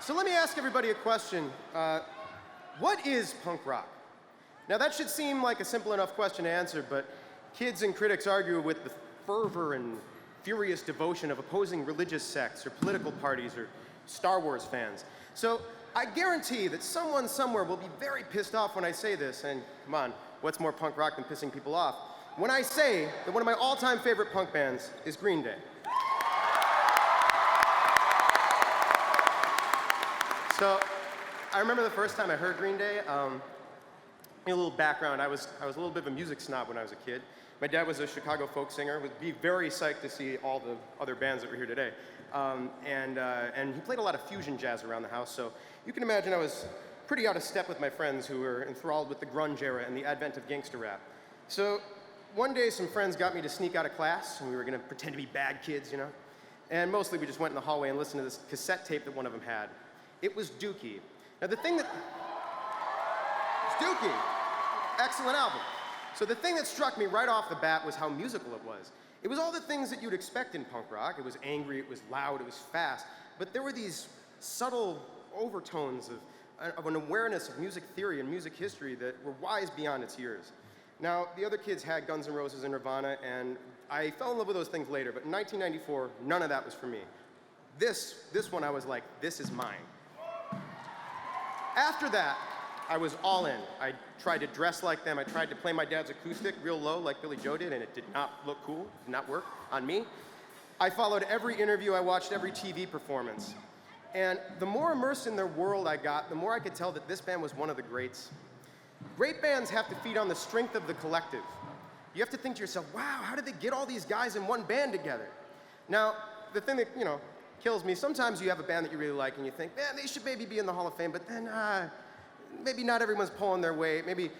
So let me ask everybody a question. What is punk rock? Now that should seem like a simple enough question to answer, but kids and critics argue with the fervor and furious devotion of opposing religious sects or political parties or Star Wars fans. So I guarantee that someone somewhere will be very pissed off when I say this, and come on, what's more punk rock than pissing people off? When I say that one of my all-time favorite punk bands is Green Day. So, I remember the first time I heard Green Day. A little background, I was a little bit of a music snob when I was a kid. My dad was a Chicago folk singer, would be very psyched to see all the other bands that were here today. And he played a lot of fusion jazz around the house, so you can imagine I was pretty out of step with my friends who were enthralled with the grunge era and the advent of gangster rap. So, one day some friends got me to sneak out of class, and we were gonna pretend to be bad kids, you know? And mostly we just went in the hallway and listened to this cassette tape that one of them had. It was Dookie. Now the thing that, it's Dookie, excellent album. So the thing that struck me right off the bat was how musical it was. It was all the things that you'd expect in punk rock. It was angry, it was loud, it was fast, but there were these subtle overtones of an awareness of music theory and music history that were wise beyond its years. Now, the other kids had Guns N' Roses and Nirvana, and I fell in love with those things later, but in 1994, none of that was for me. This one I was like, this is mine. After that, I was all in. I tried to dress like them. I tried to play my dad's acoustic real low like Billy Joe did, and it did not look cool, did not work on me. I followed every interview, I watched every TV performance. And the more immersed in their world I got, the more I could tell that this band was one of the greats. Great bands have to feed on the strength of the collective. You have to think to yourself, wow, how did they get all these guys in one band together? Now, the thing that, kills me, sometimes you have a band that you really like and you think, man, they should maybe be in the Hall of Fame, but then maybe not everyone's pulling their weight. Maybe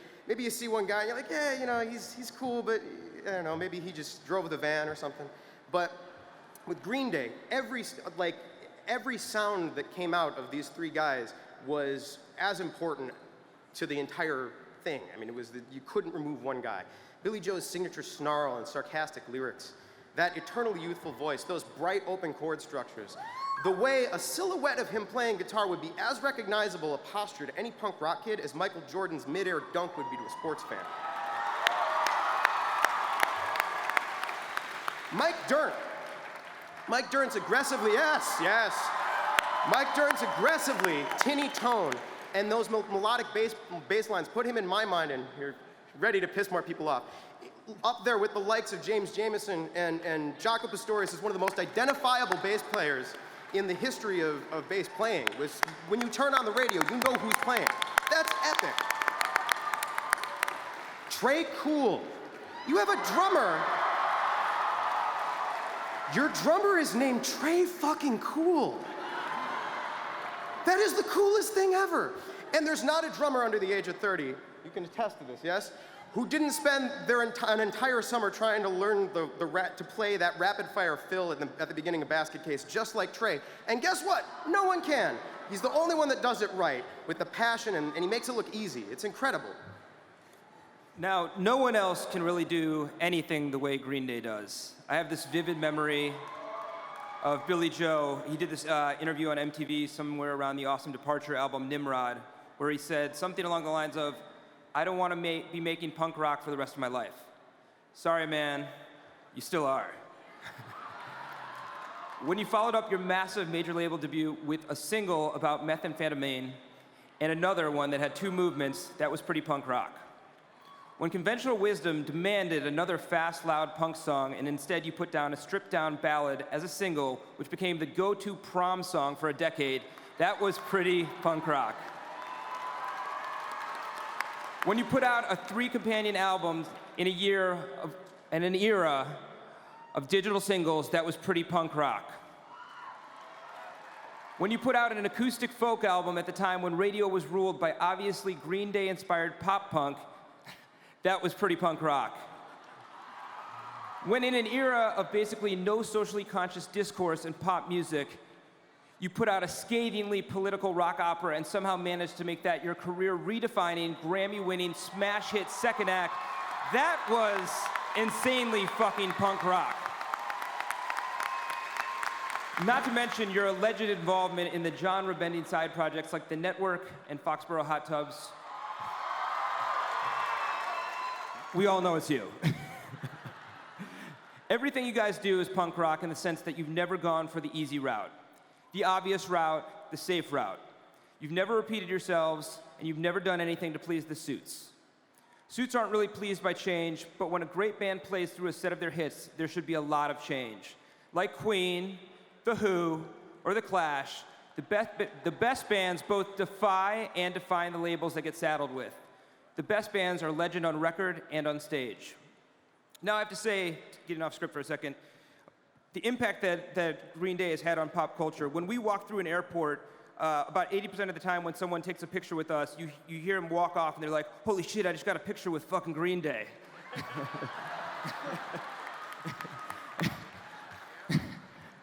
you see one guy and you're like, yeah, he's cool, but I don't know, maybe he just drove the van or something. But with Green Day, every sound that came out of these three guys was as important to the entire thing. I mean, you couldn't remove one guy. Billy Joe's signature snarl and sarcastic lyrics, that eternally youthful voice, those bright open chord structures, the way a silhouette of him playing guitar would be as recognizable a posture to any punk rock kid as Michael Jordan's mid-air dunk would be to a sports fan. Mike Dirnt's aggressively, yes. Mike Dirnt's aggressively tinny tone and those melodic bass lines put him in my mind, and you're ready to piss more people off, up there with the likes of James Jamerson and Jaco Pastorius is one of the most identifiable bass players in the history of bass playing. When you turn on the radio, you know who's playing. That's epic. Trey Cool. You have a drummer. Your drummer is named Trey fucking Cool. That is the coolest thing ever. And there's not a drummer under the age of 30, you can attest to this, yes? Who didn't spend an entire summer trying to learn to play that rapid-fire fill at the beginning of Basket Case, just like Trey. And guess what? No one can. He's the only one that does it right, with the passion, and he makes it look easy. It's incredible. Now, no one else can really do anything the way Green Day does. I have this vivid memory of Billy Joe. He did this interview on MTV somewhere around the Awesome Departure album, Nimrod, where he said something along the lines of, I don't want to be making punk rock for the rest of my life. Sorry, man, you still are. When you followed up your massive major label debut with a single about methamphetamine and another one that had two movements, that was pretty punk rock. When conventional wisdom demanded another fast, loud punk song, and instead you put down a stripped-down ballad as a single, which became the go-to prom song for a decade, that was pretty punk rock. When you put out a 3 companion albums in an era of digital singles, that was pretty punk rock. When you put out an acoustic folk album at the time when radio was ruled by obviously Green Day-inspired pop punk, that was pretty punk rock. When in an era of basically no socially conscious discourse in pop music, you put out a scathingly political rock opera and somehow managed to make that your career-redefining, Grammy-winning smash hit second act, that was insanely fucking punk rock. Not to mention your alleged involvement in the genre-bending side projects like The Network and Foxborough Hot Tubs. We all know it's you. Everything you guys do is punk rock in the sense that you've never gone for the easy route, the obvious route, the safe route. You've never repeated yourselves, and you've never done anything to please the suits. Suits aren't really pleased by change, but when a great band plays through a set of their hits, there should be a lot of change. Like Queen, The Who, or The Clash, the best bands both defy and define the labels they get saddled with. The best bands are legend on record and on stage. Now I have to say, getting off script for a second, the impact that Green Day has had on pop culture. When we walk through an airport, about 80% of the time when someone takes a picture with us, you hear them walk off and they're like, holy shit, I just got a picture with fucking Green Day.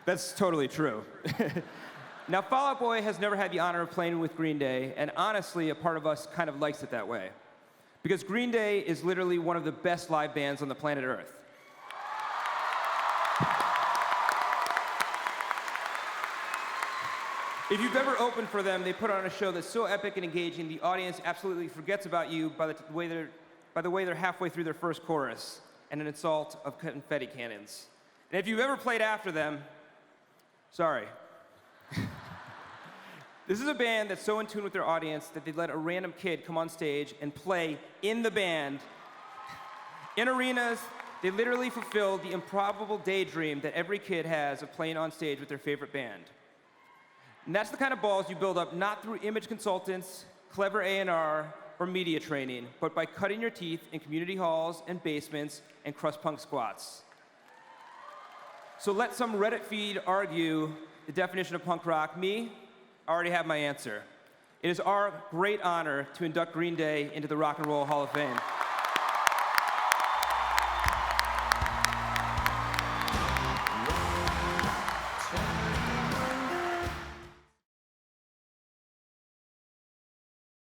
That's totally true. Now, Fall Out Boy has never had the honor of playing with Green Day, and honestly, a part of us kind of likes it that way. Because Green Day is literally one of the best live bands on the planet Earth. If you've ever opened for them, they put on a show that's so epic and engaging, the audience absolutely forgets about you by the way they're halfway through their first chorus, and an assault of confetti cannons. And if you've ever played after them, sorry. This is a band that's so in tune with their audience that they let a random kid come on stage and play in the band. In arenas, they literally fulfilled the improbable daydream that every kid has of playing on stage with their favorite band. And that's the kind of balls you build up not through image consultants, clever A&R, or media training, but by cutting your teeth in community halls and basements and crust punk squats. So let some Reddit feed argue the definition of punk rock. Me, I already have my answer. It is our great honor to induct Green Day into the Rock and Roll Hall of Fame.